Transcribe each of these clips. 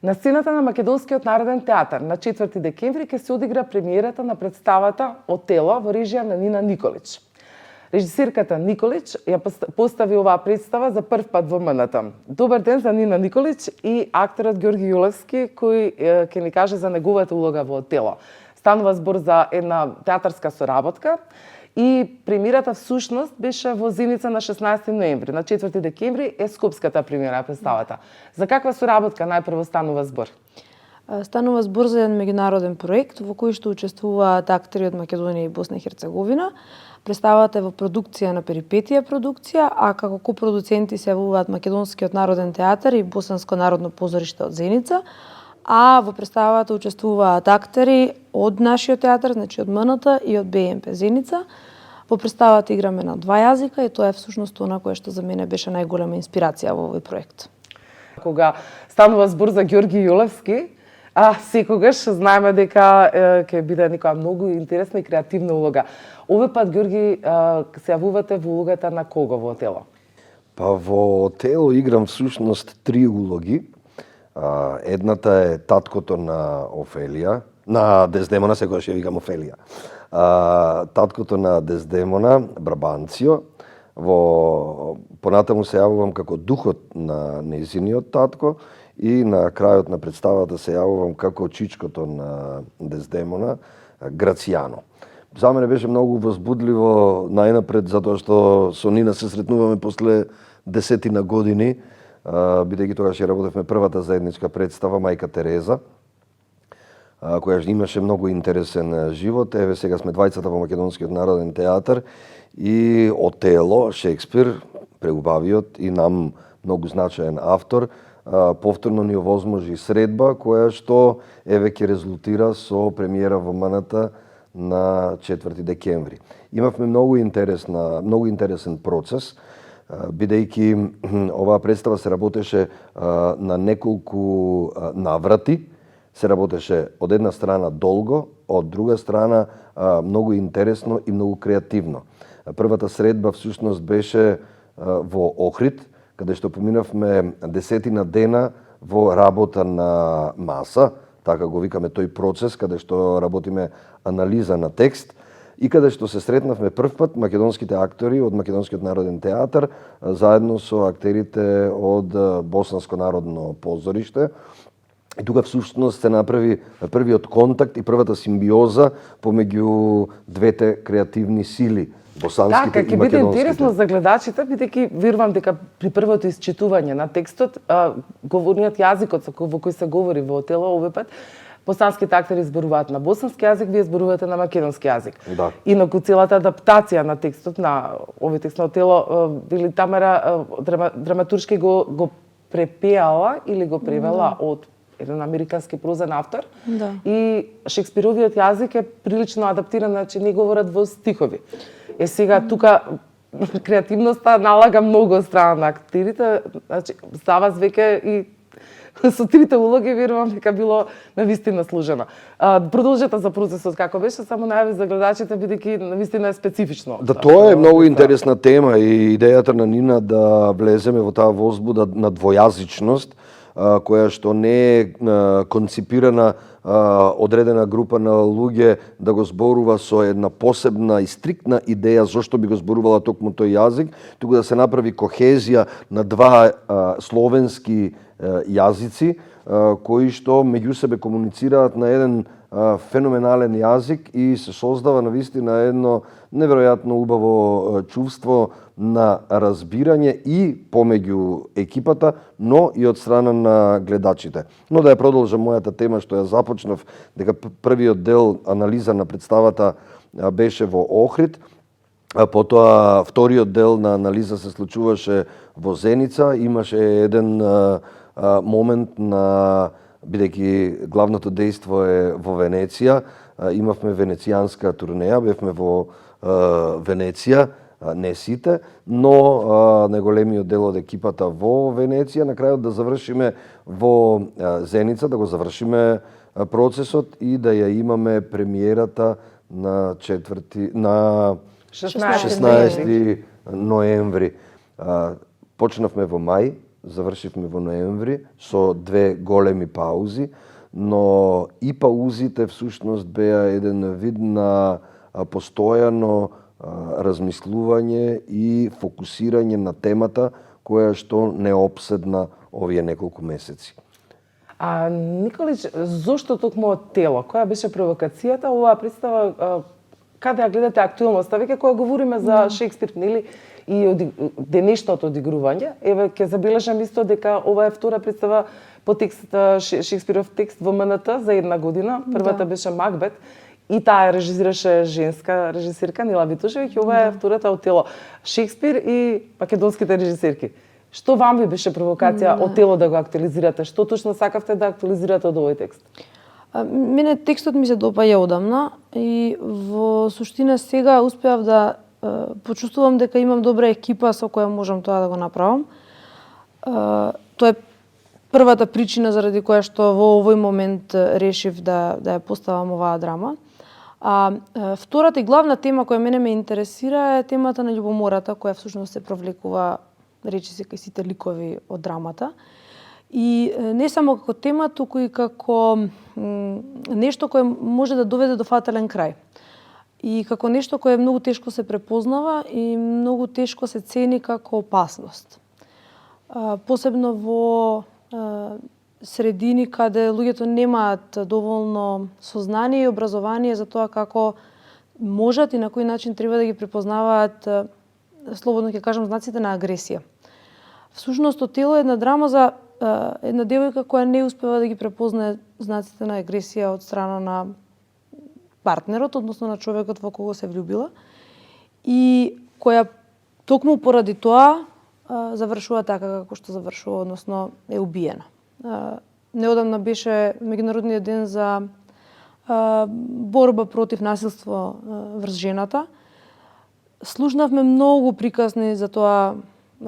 На сцената на Македонскиот народен театар на 4 декември ќе се одигра премиерата на представата Отело во режија на Нина Николич. Режисерката Николич ја постави оваа представа за прв пат во МНТ. Добар ден за Нина Николич и акторот Ѓорги Јулевски, кој ќе ни каже за неговата улога во Отело. Станува збор за една театарска соработка и премиерата всушност беше во Зеница на 16 ноември. На 4 декември е скопската премиера представата. За каква соработка најпрво станува збор? Станува збор за еден меѓународен проект во кој што учествуваат актери од Македонија и Босна и Херцеговина. Представата е во продукција на Перипетија продукција, а како копродуценти се јавуваат Македонскиот народен театар и Босанско народно позориште од Зеница, а во представата учествуваат актери од нашиот театар, значи од МНТ и од БМП Зеница. Во представата играме на два јазика и тоа е всушност она кое што за мене беше најголема инспирација во овој проект. Кога станува збор за Ѓорги Јулевски, секогаш знаеме дека ќе биде некоја многу интересна и креативна улога. Овој пат, Ѓорги, се јавувате во улогата на кого во Отело? Па во Отело играм всушност три улоги. Едната е таткото на Офелија, на Дездемона, секогаш ја викам Офелија. Таткото на Дездемона, Брабанцио, понатаму се јавувам како духот на нејзиниот татко и на крајот на представата се јавувам како чичкото на Дездемона, Грацијано. За мене беше многу возбудливо најнапред затоа што со Нина се сретнуваме после 10 години, бидејќи тогаш ја работевме првата заедничка представа Мајка Тереза, која имаше многу интересен живот. Еве сега сме двајцата во Македонскиот народен театар и Отело, Шекспир, преубавиот и нам многу значаен автор, повторно ни овозможи средба која што еве ќе резултира со премиера во МНТ на 4 декември. Имавме многу интересен процес, бидејќи оваа представа се работеше на неколку наврати, се работеше од една страна долго, од друга страна многу интересно и многу креативно. Првата средба всушност беше во Охрид, каде што поминавме 10 дена во работа на маса, така го викаме тој процес, каде што работиме анализа на текст, и каде што се сретнавме прв пат македонските актори од Македонскиот народен театар заедно со актерите од Босанско народно позориште. И тука всушност се направи првиот контакт и првата симбиоза помеѓу двете креативни сили, босанските и македонските. Така, ќе биде интересно за гледачите, бидејќи верувам дека при првото исчитување на текстот, говорниот јазикот во кој се говори во Отело овој пат, босанските актери зборуваат на босански јазик, вие зборувате на македонски јазик. Да. Инаку целата адаптација на текстот на овој текст на Отело, Вили Тамара драматуршки го препеала или го превела од еден американски прозен автор. Да. И шекспировиот јазик е прилично адаптиран, значи не говорат во стихови. Сега тука креативноста налага многу од страна на актерите, значи за вас веќе и со трите улоги верувам дека било навистина служено. Продолжете за процесот како беше, само најави за гледачите бидејќи навистина е специфично. Да, тоа е многу интересна тема и идејата на Нина да влеземе во таа возбуда на двојазичност, која што не е конципирана одредена група на луѓе да го зборува со една посебна и стриктна идеја зошто би го зборувала токму тој јазик, туку да се направи кохезија на два словенски јазици кои што меѓу себе комуницираат на еден феноменален јазик и се создава навистина едно неверојатно убаво чувство на разбирање и помеѓу екипата, но и од страна на гледачите. Но да ја продолжам мојата тема што ја започнав, дека првиот дел анализа на представата беше во Охрид, потоа вториот дел на анализа се случуваше во Зеница, имаше еден момент на, бидејќи главното дејство е во Венеција, имавме венецијанска турнеја, бевме во Венеција, не сите, но најголемиот дел од екипата во Венеција, на крајот да завршиме во Зеница, да го завршиме процесот и да ја имаме премиерата на 16 ноември. Почнавме во мај завршивме во ноември со 2 големи паузи, но и паузите всушност беа еден вид на постојано размислување и фокусирање на темата која што не обседна овие неколку месеци. А Николич, зошто токму тело? Која беше провокацијата? Оваа представа, каде ја гледате актуелноста? Веќе кога говориме за Шекспир, нели, и денешното одигрување, еве ќе забележам исто дека ова е втора представа по текст Шекспиров текст во МНТ за една година. Првата беше Макбет и таа режисираше женска режисерка Нила Витушевиќ, ова е втората Отело. Шекспир и македонските режисерки. Што вам би беше провокација Отело да го актуализирате? Што точно сакавте да актуализирате од овој текст? Мене текстот ми се допаѓа одамна и во суштина сега успеав да почувствувам дека имам добра екипа со која можам тоа да го направам. Тоа е првата причина заради која што во овој момент решив да ја поставам оваа драма. А втората и главна тема која мене ме интересира е темата на љубомората, која всушност се провлекува речиси кај сите ликови од драмата. И не само како тема, туку и како нешто кое може да доведе до фатален крај. И како нешто кое многу тешко се препознава и многу тешко се цени како опасност. Посебно во средини каде луѓето немаат доволно сознание и образование за тоа како можат и на кој начин треба да ги препознаваат, слободно ќе кажам, знаците на агресија. Всушност, Отело е една драма за една девојка која не успева да ги препознае знаците на агресија од страна на партнерот, односно на човекот во кого се влюбила, и која токму поради тоа завршува така како што завршува, односно е убиена. Неодамна беше Меѓународниот ден за борба против насилство врз жената. Слушнавме многу приказни за тоа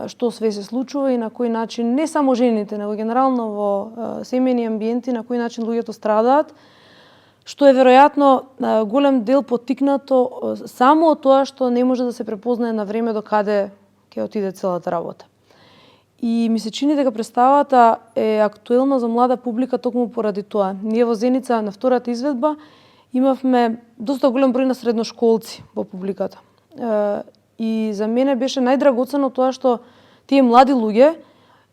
што све се случува и на кој начин не само жените, него генерално во семејни амбиенти, на кој начин луѓето страдаат, што е веројатно голем дел поттикнато само од тоа што не може да се препознае на време до каде ќе отиде целата работа. И ми се чини дека представата е актуелна за млада публика токму поради тоа. Ние во Зеница на втората изведба имавме доста голем број на средношколци во публиката. И за мене беше најдрагоцено тоа што тие млади луѓе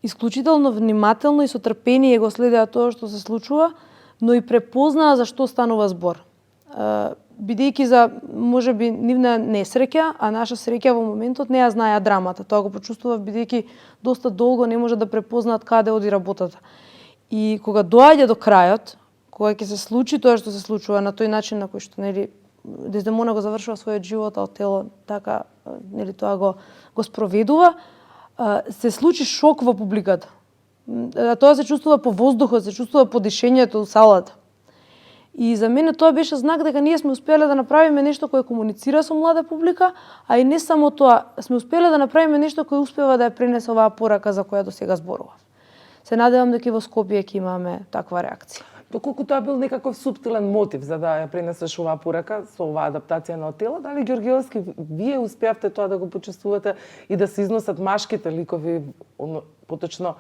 исклучително внимателно и со трпение го следеа тоа што се случува, но и препознаа за што станува збор. Бидејќи за можеби нивна несреќа, а наша среќа во моментот не ја знаеа драмата. Тоа го почувствував бидејќи доста долго не може да препознаат каде оди работата. И кога доаѓа до крајот, кога ќе се случи тоа што се случува на тој начин на кој што нели Дездемона го завршува својот живот, а Отело така нели тоа го спроведува, се случи шок во публиката. Тоа се чувствува по воздухот, се чувствува по дишењето у салата. И за мене тоа беше знак дека ние сме успеле да направиме нешто кое комуницира со млада публика, а и не само тоа, сме успеле да направиме нешто кое успева да ја пренесе оваа порака за која до сега зборував. Се надевам дека и во Скопје ќе имаме таква реакција. Доколку тоа бил некаков суптилен мотив за да ја пренесеш оваа порака со оваа адаптација на Отело, дали Ѓоргиевски вие успеавте тоа да го почувствувате и да се износат машките ликови, поточно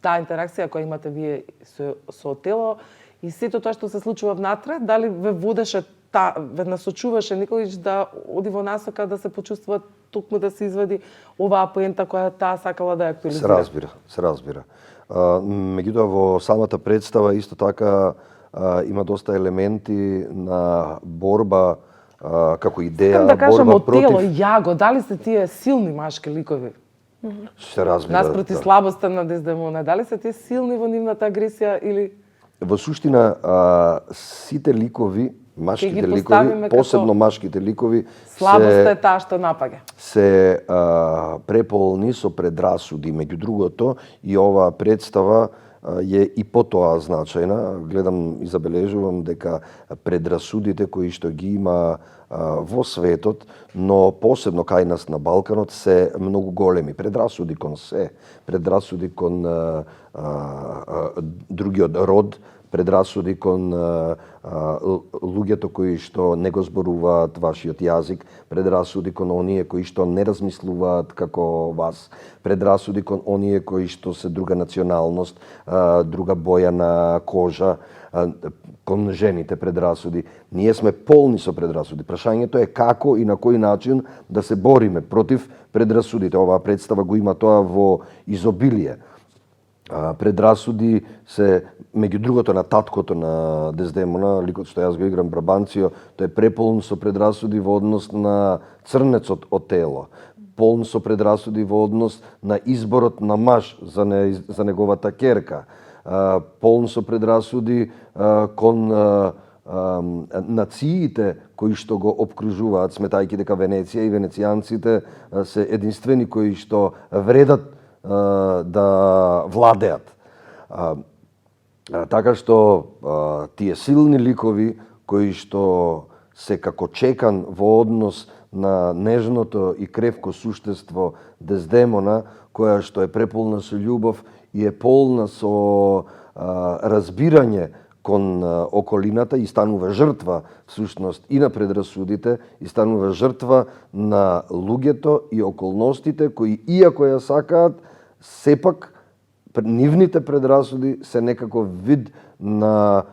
таа интеракција која имате вие со Отело и сето тоа што се случува внатре, дали ве водеше ве насочуваше Николич да оди во насока да се почувствува токму да се извади оваа поента која таа сакала да ја актуализира? Се разбира. Меѓутоа во самата представа исто така има доста елементи на борба како идеја, да кажам, борба против... Отело, Јаго, дали се тие силни машки ликови? Се разбира. Наспроти слабоста на Дездемона, дали се тие силни во нивната агресија или... Во суштина, сите ликови, машките ликови, посебно машките ликови, слабоста е таа што напаѓа. Се преполни со предрасуди. Меѓу другото, и оваа представа е и по тоа значајна. Гледам и забележувам дека предрасудите кои што ги има во светот, но посебно кај нас на Балканот, се многу големи. Предрасуди кон се, предрасуди кон другиот род, предрасуди кон луѓето кои што не го зборуваат вашиот јазик, предрасуди кон оние кои што не размислуваат како вас, предрасуди кон оние кои што се друга националност, друга боја на кожа, кон жените предрасуди. Ние сме полни со предрасуди. Прашањето е како и на кој начин да се бориме против предрасудите. Оваа представа го има тоа во изобилие. Предрасуди се, меѓу другото, на таткото на Дездемона, ликот што јас го играм Брабанцио, тој е преполн со предрасуди во однос на црнецот Отело, полн со предрасуди во однос на изборот на маж за неговата керка, полн со предрасуди кон нациите кои што го обкружуваат, сметајќи дека Венеција и венецијанците се единствени кои што вредат да владеат. Така што тие силни ликови кои што се како чекан во однос на нежното и кревко суштество Дездемона, која што е преполна со љубов и е полна со разбирање кон околината и станува жртва всушност и на предрасудите, и станува жртва на луѓето и околностите кои иако ја сакаат, сепак нивните предрасуди се некако вид на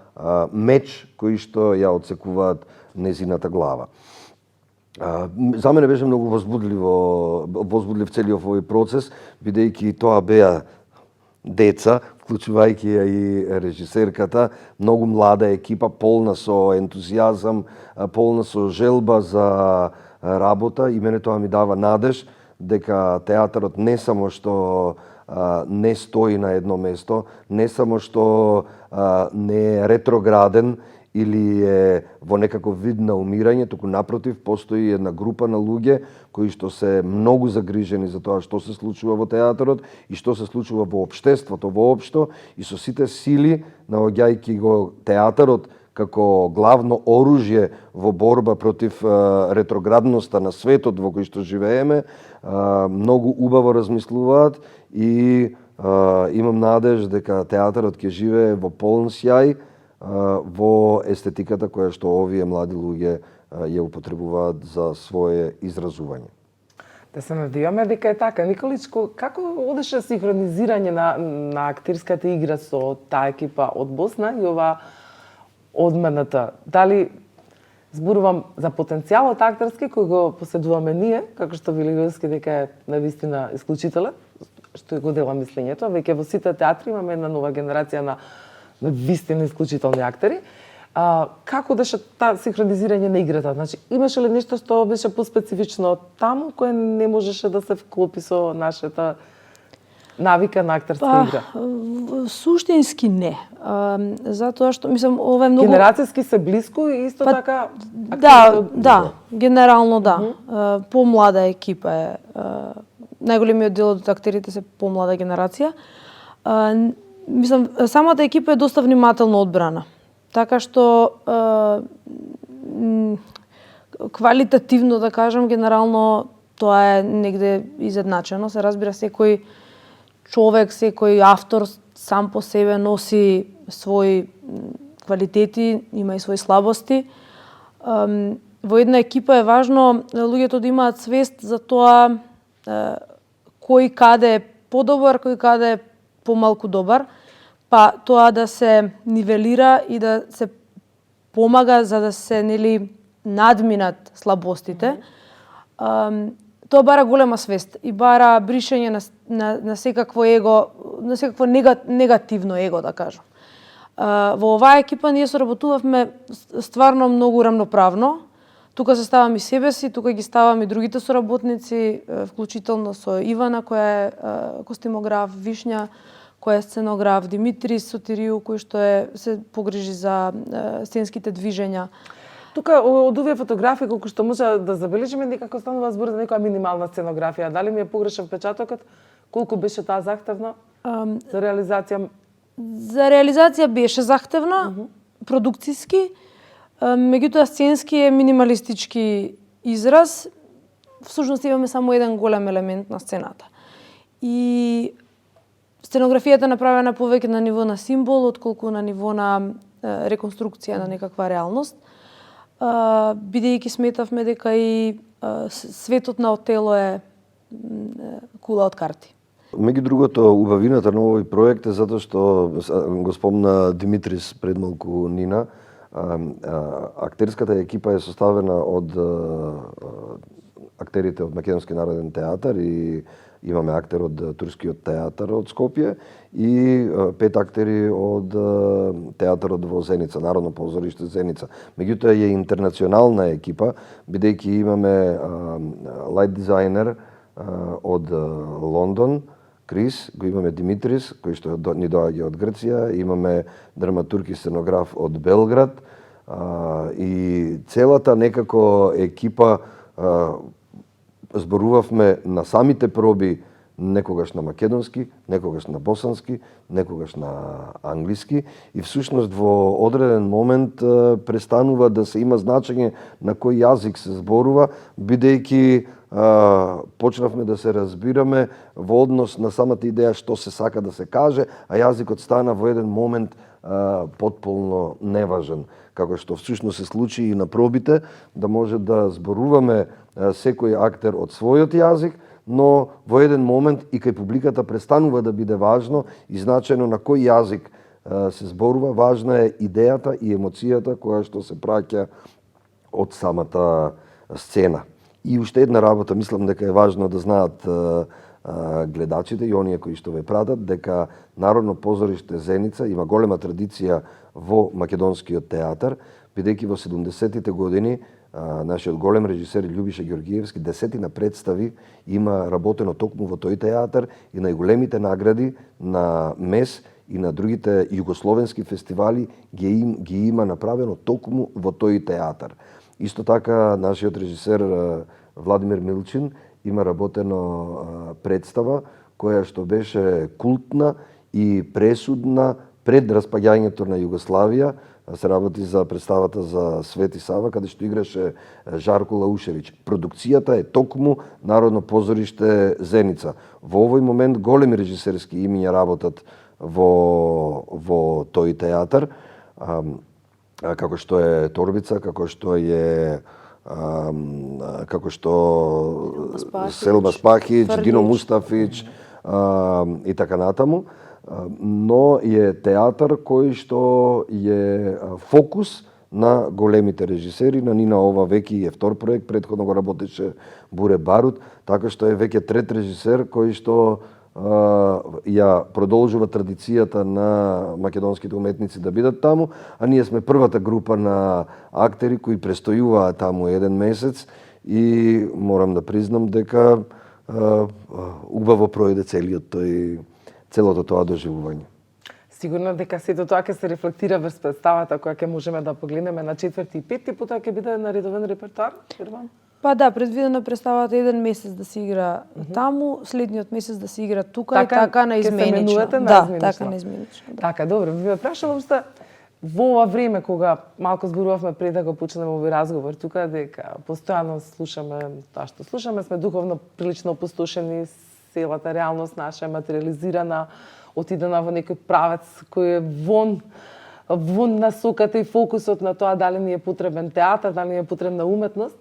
меч кои што ја отсекуваат незината глава. За мене беше многу возбудлив целиот овој процес, бидејќи тоа беа деца, вклучувајќи ја и режисерката, многу млада екипа, полна со ентузијазам, полна со желба за работа, и мене тоа ми дава надеж дека театарот не само што не стои на едно место, не само што не е ретрограден или е во некаков вид на умирање, туку напротив, постои една група на луѓе кои што се многу загрижени за тоа што се случува во театарот и што се случува во општеството воопшто, и со сите сили, наоѓајќи го театарот како главно оружје во борба против ретроградноста на светот во кој што живееме, многу убаво размислуваат и имам надеж дека театарот ќе живее во полн сјај во естетиката која што овие млади луѓе ја употребуваат за свое изразување. Да се надеваме дека е така. Николичко, како одеше синхронизирање на актерската игра со таа екипа од Босна и ова одмената? Дали зборувам за потенцијалот актерски кој го поседуваме ние, како што Вилиговски дека е навистина исклучителен, што го дела мислењето, веќе во сите театри имаме една нова генерација на вистина исклучителни актери. Како беше таа синхронизирање на играта? Значи, имаше ли нешто што беше поспецифично таму, кое не можеше да се вклопи со нашата навика на актерска игра? Суштински не. Затоа што, мислам, ова е многу... Генерацијски се блиску и исто така... Да, генерално да. Помлада екипа е. Најголемиот дел од актерите се помлада генерација. Мислам, самата екипа е доста внимателно одбрана. Така што квалитативно, да кажам, генерално тоа е негде изедначено. Се разбира, секој човек, секој автор сам по себе носи своји квалитети, има и своји слабости. Во една екипа е важно луѓето да имаат свест за тоа кој каде е подобар, кој каде е помалку добар, па тоа да се нивелира и да се помага за да се надминат слабостите. Тоа бара голема свест и бара бришење на секакво его, на секакво негативно его, да кажам. Во оваа екипа ние соработувавме стварно многу рамноправно. Тука се ставам и себе си, тука ги ставам и другите соработници, вклучително со Ивана, која е костимограф, Вишња, која е сценограф, Димитри Сотирију, кој што се погрижи за сценските движења. Тука од овие фотографии, колку што може да забележиме, некако станува збор за некоја минимална сценографија. Дали ми е погрешен впечатокот? Колку беше таа захтевна за реализација? За реализација беше захтевна, продукциски, меѓутоа сценски е минималистички израз. Всушност имаме само еден голем елемент на сцената. И Сценографијата е направена повеќе на ниво на символ, отколку на ниво на реконструкција на некаква реалност. Бидејќи сметавме дека и светот на Отело е кула од карти. Меѓу другото, убавината на овој проект е затоа што го спомна Димитрис пред малку Нина. Актерската екипа е составена од актерите од Македонски народен театар и имаме актер од Турскиот театар од Скопје и 5 актери од театарот во Зеница, Народно позориште Зеница. Меѓутоа е интернационална екипа, бидејќи имаме лајт дизајнер од Лондон, Крис, го имаме Димитрис, кој што ни доаѓа од Грција, имаме драматург и сценограф од Белград и целата некако екипа зборувавме на самите проби некогаш на македонски, некогаш на босански, некогаш на англиски и всушност во одреден момент престанува да се има значење на кој јазик се зборува, бидејќи почнавме да се разбираме во однос на самата идеја што се сака да се каже, а јазикот стана во еден момент потполно неважен, како што всушност се случи и на пробите, да може да зборуваме секој актер од својот јазик, но во еден момент и кај публиката престанува да биде важно и значено на кој јазик се зборува, важна е идејата и емоцијата која што се праќа од самата сцена. И уште една работа, мислам дека е важно да знаат гледачите и оние кои што ве пратат, дека Народно позориште Зеница има голема традиција во македонскиот театар, бидејќи во 70-тите години нашиот голем режисер Љубиша Ѓоргиевски десетина представи има работено токму во тој театар и најголемите награди на МЕС и на другите југословенски фестивали ги има направено токму во тој театар. Исто така нашиот режисер Владимир Милчин има работено представа која што беше култна и пресудна пред распаѓањето на Југославија. Се работи за представата за Свети Сава, каде што играше Жарко Лаушевиќ. Продукцијата е токму Народно позориште Зеница. Во овој момент големи режисерски имиња работат во тој театар, како што е Торбица, како што Селба Спахич, Дино Мустафич и така натаму. Но е театар кој што е фокус на големите режисери. На Нина ова веќе е втор проект, претходно го работеше Буре Барут, така што е веќе трет режисер кој што ја продолжува традицијата на македонските уметници да бидат таму, а ние сме првата група на актери кои престојуваат таму еден месец и морам да признам дека убаво пројде целото тоа доживување. Сигурно дека сето тоа ќе се рефлектира врз представата која ќе можеме да погледнеме на 4 и 5, потоа ќе биде на редовен репертоар, верувам? Па да, предвидено представата еден месец да се игра таму, следниот месец да се игра тука и така наизменично. Така наизменично. Така, добро, ви ме прашала уште во ова време кога малку зборувавме пред да го почнеме овој разговор тука, дека постојано слушаме тоа што слушаме, сме духовно прилично опустошени, целата реалност наша е материализирана, отидена во некој правец кој е вон насоката и фокусот на тоа дали ни е потребен театар, дали ни е потребна уметност.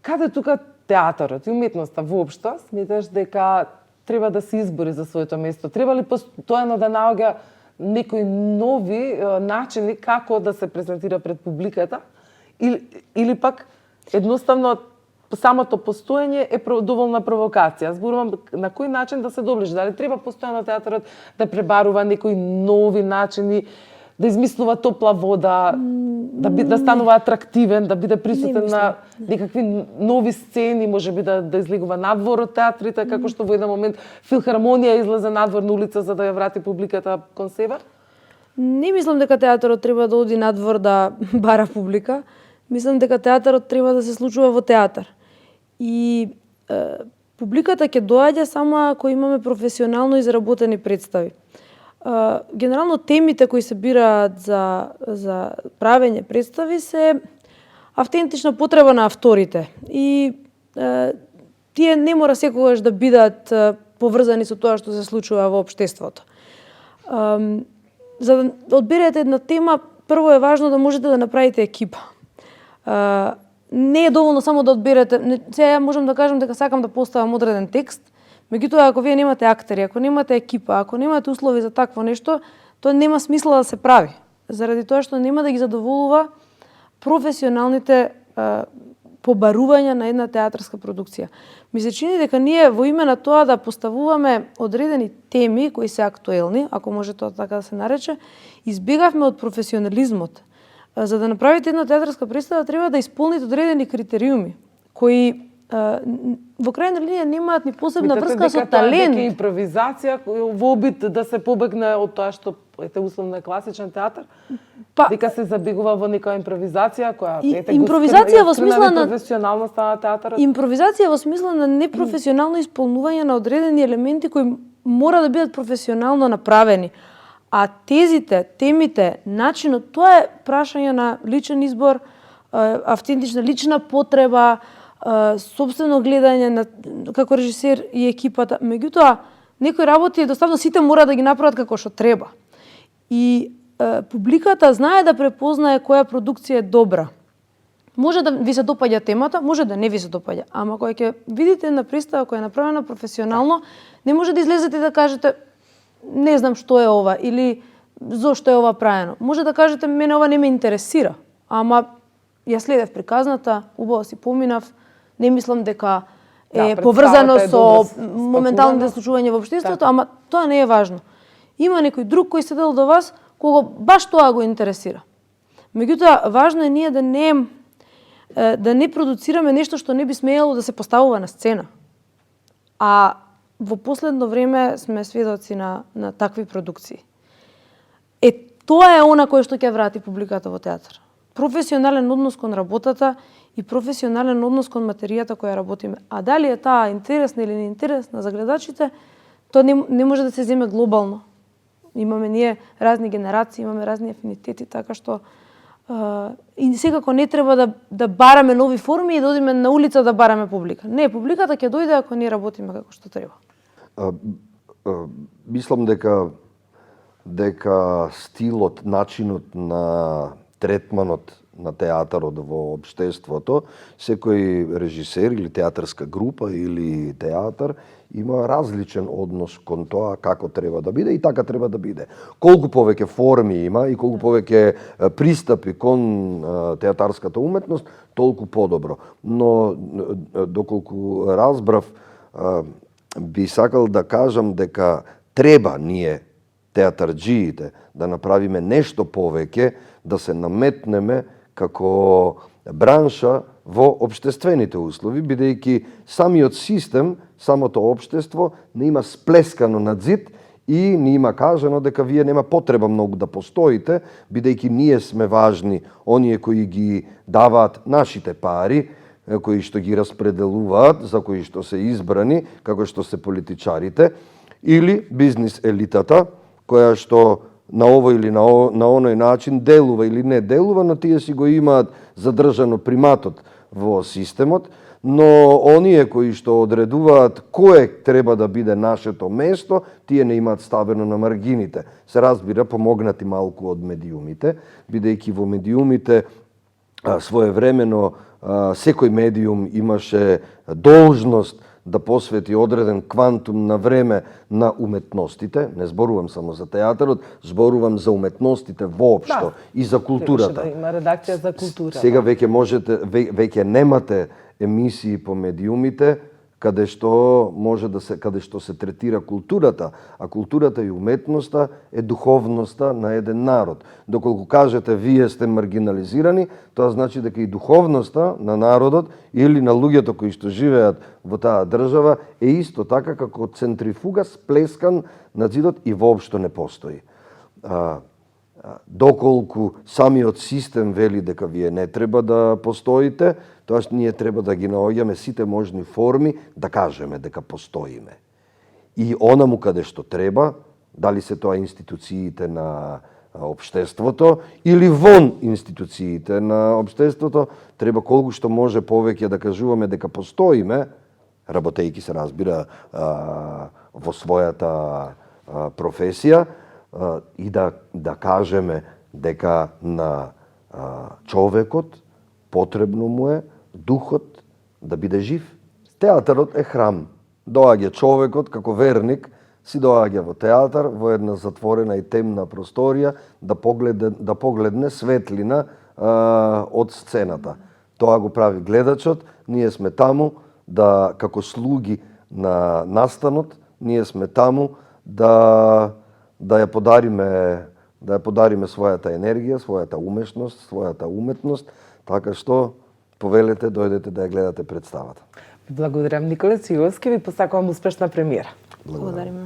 Каде тука театарот и уметноста воопшто сметаш дека треба да се избори за своето место? Треба ли постојано да наоѓа некои нови начини како да се презентира пред публиката? Или пак едноставно самото постоење е доволна провокација? Зборувам на кој начин да се доближи? Дали треба постојано театарот да пребарува некои нови начини, да измислува топла вода, да станува атрактивен, да биде присутен на некакви нови сцени, можеби да излегува надвор од театрите, како што во еден момент филхармонија излезе надвор на улица за да ја врати публиката кон себе? Не мислам дека театарот треба да оди надвор да бара публика. Мислам дека театарот треба да се случува во театар. И публиката ќе доаѓа само ако имаме професионално изработени представи. Генерално темите кои се бираат за правење представи се автентична потреба на авторите. И тие не мора секогаш да бидат поврзани со тоа што се случува во општеството. За да одберете една тема, прво е важно да можете да направите екипа. Не е доволно само да одберете, сега можам да кажам дека сакам да поставам одреден текст, меѓутоа ако вие немате актери, ако немате екипа, ако немате услови за такво нешто, тоа нема смисла да се прави. Заради тоа што нема да ги задоволува професионалните побарувања на една театарска продукција. Ми се чини дека ние во име на тоа да поставуваме одредени теми кои се актуелни, ако може тоа така да се нарече, избегавме од професионализмот. За да направите една театарска представа треба да исполните одредени критериуми кои во крајна линија немаат ни посебна врска со талент. Дека импровизација во обид да се побегне од тоа што ете условно е класичен театар, дека се забегува во нека импровизација која импровизација во смисла на професионалноста на театарот. Импровизација во смисла на непрофесионално исполнување на одредени елементи кои мора да бидат професионално направени. А тезите, темите, начинот, тоа е прашање на личен избор, автентична лична потреба, собствено гледање на како режисер и екипата. Меѓутоа, некои работи едноставно сите мора да ги направат како што треба. И публиката знае да препознае која продукција е добра. Може да ви се допаѓа темата, може да не ви се допаѓа, ама кога ќе видите една представа која е направена професионално, не може да излезете и да кажете не знам што е ова или зошто е ова правено. Може да кажете мене ова не ме интересира, ама ја следев приказната, убаво си поминав, не мислам дека е поврзано со моменталните случувања во општеството, ама тоа не е важно. Има некој друг кој седел до вас кого баш тоа го интересира. Меѓутоа, важно е ние да не продуцираме нешто што не би смеело да се поставува на сцена. А во последно време сме сведоци на такви продукции. Тоа е она кое што ќе врати публиката во театар. Професионален однос кон работата и професионален однос кон материјата која работиме. А дали е таа интересна или неинтересна за гледачите, тоа не може да се земе глобално. Имаме ние разни генерации, имаме разни афинитети, така што и секако не треба да бараме нови форми и да одиме на улица да бараме публика. Не, публиката ќе дојде ако ние работиме како што треба. Мислам дека стилот, начинот на третманот на театарот во општеството, секој режисер или театарска група или театар има различен однос кон тоа како треба да биде и така треба да биде. Колку повеќе форми има и колку повеќе пристапи кон театарската уметност, толку подобро. Но доколку разбрав, би сакал да кажам дека треба ние театарџиите да направиме нешто повеќе, да се наметнеме како бранша во општествените услови, бидејќи самиот систем, самото општество не има сплескано над зид и не има кажано дека вие нема потреба многу да постоите, бидејќи ние сме важни, оние кои ги даваат нашите пари, кои што ги распределуваат, за кои што се избрани, како што се политичарите, или бизнис елитата, која што на овој или на оној начин делува или не делува, но тие си го имаат задржано приматот во системот, но оние кои што одредуваат кое треба да биде нашето место, тие не имаат ставено на маргините. Се разбира, помогнати малку од медиумите, бидејќи во медиумите своевремено секој медиум имаше должност да посвети одреден квантум на време на уметностите, не зборувам само за театарот, зборувам за уметностите воопшто и за културата. Да има редакција за култура. Сега веќе немате емисии по медиумите каде што се третира културата, а културата и уметноста е духовноста на еден народ. Доколку кажете вие сте маргинализирани, тоа значи дека и духовноста на народот или на луѓето кои што живеат во таа држава е исто така како центрифуга сплескан на зидот и воопшто не постои. Доколку самиот систем вели дека вие не треба да постоите, тоа ние треба да ги наоѓаме сите можни форми да кажеме дека постоиме. И онаму каде што треба, дали се тоа институциите на општеството или вон институциите на општеството, треба колку што може повеќе да кажуваме дека постоиме, работејќи се разбира во својата професија, и да кажеме дека на човекот потребно му е духот да биде жив. Театарот е храм. Доаѓа човекот како верник, си доаѓа во театар, во една затворена и темна просторија, да погледне светлина од сцената. Тоа го прави гледачот, ние сме таму да, како слуги на настанот, ние сме таму да ја подариме својата енергија, својата умешност, својата уметност, така што повелете, дојдете да ја гледате представата. Благодарам, Николец Јовски, ви посакувам успешна премиера. Благодариме.